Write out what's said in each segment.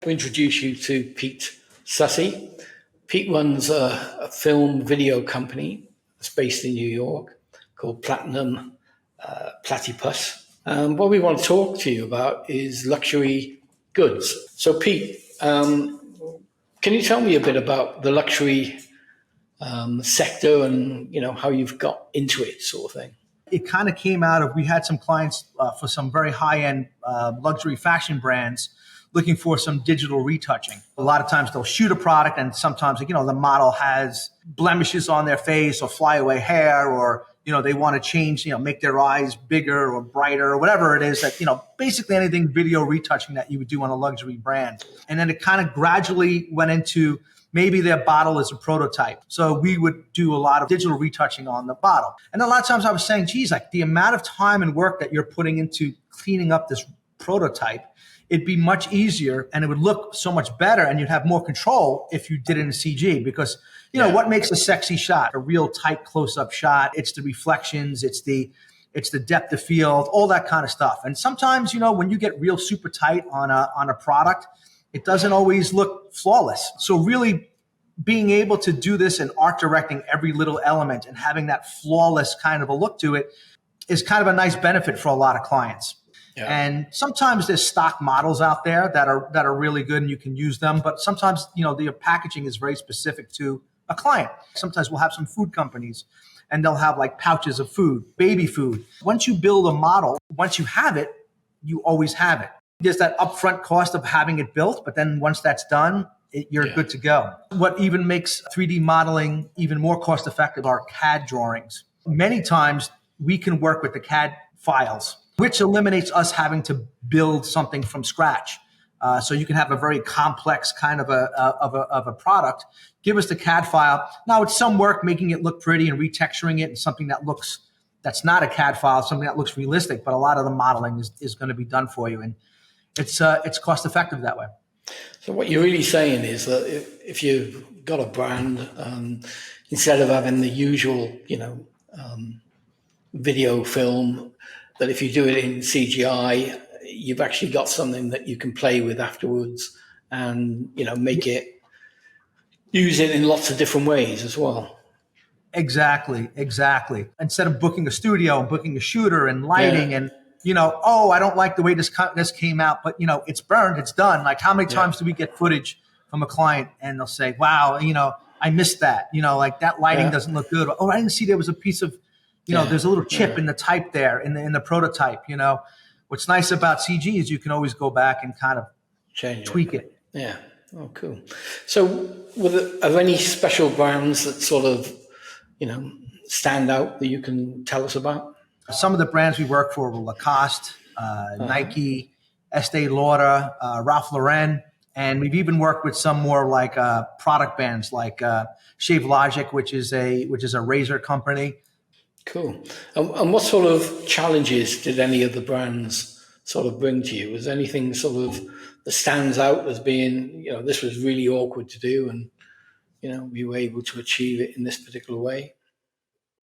To introduce you to Pete Sussy. Pete runs a film video company that's based in New York called Platypus. What we want to talk to you about is luxury goods. So, Pete, can you tell me a bit about the luxury sector and how you've got into it, sort of thing? It kind of came out of, we had some clients for some very high-end luxury fashion brands looking for some digital retouching. A lot of times they'll shoot a product and sometimes, the model has blemishes on their face or flyaway hair, or, they want to change, make their eyes bigger or brighter or whatever it is that, basically anything video retouching that you would do on a luxury brand. And then it kind of gradually went into maybe their bottle is a prototype. So we would do a lot of digital retouching on the bottle. And a lot of times I was saying, geez, like the amount of time and work that you're putting into cleaning up this prototype, it'd be much easier and it would look so much better and you'd have more control if you did it in CG, because what makes a sexy shot, a real tight close-up shot? It's the reflections, it's the depth of field, all that kind of stuff. And sometimes, when you get real super tight on a product, it doesn't always look flawless. So really being able to do this and art directing every little element and having that flawless kind of a look to it is kind of a nice benefit for a lot of clients. Yeah. And sometimes there's stock models out there that are really good and you can use them. But sometimes, the packaging is very specific to a client. Sometimes we'll have some food companies and they'll have like pouches of food, baby food. Once you build a model, once you have it, you always have it. There's that upfront cost of having it built, but then once that's done, you're good to go. What even makes 3D modeling even more cost effective are CAD drawings. Many times we can work with the CAD files, which eliminates us having to build something from scratch. So you can have a very complex kind of a product. Give us the CAD file. Now it's some work making it look pretty and retexturing it and something that's not a CAD file, something that looks realistic, but a lot of the modeling is going to be done for you. And it's cost effective that way. So what you're really saying is that if you've got a brand, instead of having the usual, video film, that if you do it in CGI, you've actually got something that you can play with afterwards and, use it in lots of different ways as well. Exactly. Instead of booking a studio and booking a shooter and lighting and, I don't like the way this came out, but, it's burned, it's done. Like how many times do we get footage from a client and they'll say, wow, I missed that, like that lighting doesn't look good. Oh, I didn't see there was a piece of, there's a little chip in the type there in the prototype. What's nice about CG is you can always go back and kind of tweak it. Yeah. Oh, cool. So are there any special brands that sort of, stand out that you can tell us about? Some of the brands we work for were Lacoste, Nike, Estee Lauder, Ralph Lauren, and we've even worked with some more like product brands like Shave Logic, which is a razor company. Cool. And what sort of challenges did any of the brands sort of bring to you? Was there anything sort of that stands out as being, this was really awkward to do and, we were able to achieve it in this particular way?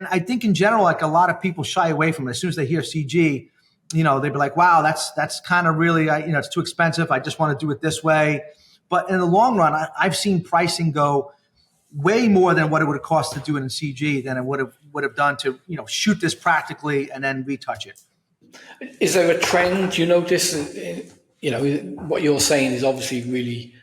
I think in general, like a lot of people shy away from it. As soon as they hear CG, they'd be like, wow, that's kind of really, it's too expensive. I just want to do it this way. But in the long run, I've seen pricing go way more than what it would have cost to do it in CG than it would have done to, shoot this practically and then retouch it. Is there a trend you notice? What you're saying is obviously really,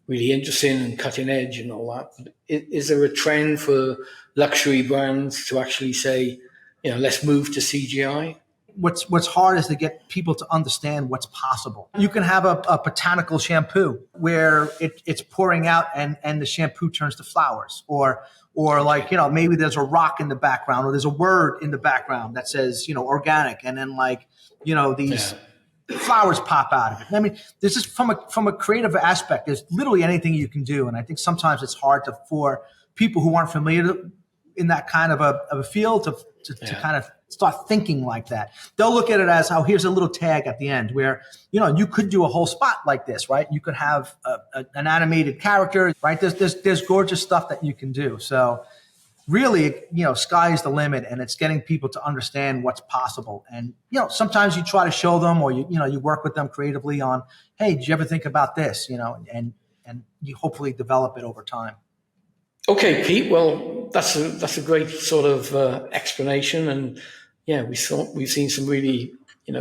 really interesting and cutting edge and all that. But is there a trend for luxury brands to actually say, let's move to CGI? What's hard is to get people to understand what's possible. You can have a botanical shampoo where it's pouring out and the shampoo turns to flowers, or like, maybe there's a rock in the background or there's a word in the background that says, organic. And then like, these flowers pop out of it. I mean, this is from a creative aspect. There's literally anything you can do. And I think sometimes it's hard for people who aren't familiar in that kind of a field to kind of start thinking like that. They'll look at it as, here's a little tag at the end where, you could do a whole spot like this, right? You could have an animated character, right? There's gorgeous stuff that you can do. So really, sky's the limit, and it's getting people to understand what's possible. And, sometimes you try to show them, or you work with them creatively on, hey, did you ever think about this? And you hopefully develop it over time. Okay, Pete. Well, that's a great sort of explanation, and yeah, we've seen some really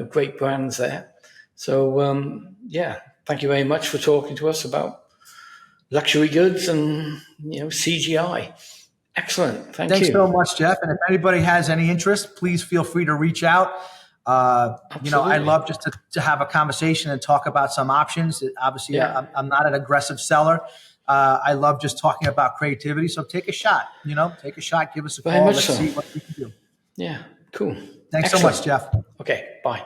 great brands there. So yeah, thank you very much for talking to us about luxury goods and CGI. Excellent. Thanks you so much, Jeff. And if anybody has any interest, please feel free to reach out. I love just to have a conversation and talk about some options. Obviously, yeah. I'm not an aggressive seller. I love just talking about creativity. So take a shot, take a shot, give us a call. Let's see what we can do. Yeah, cool. Thanks so much, Jeff. Okay, bye.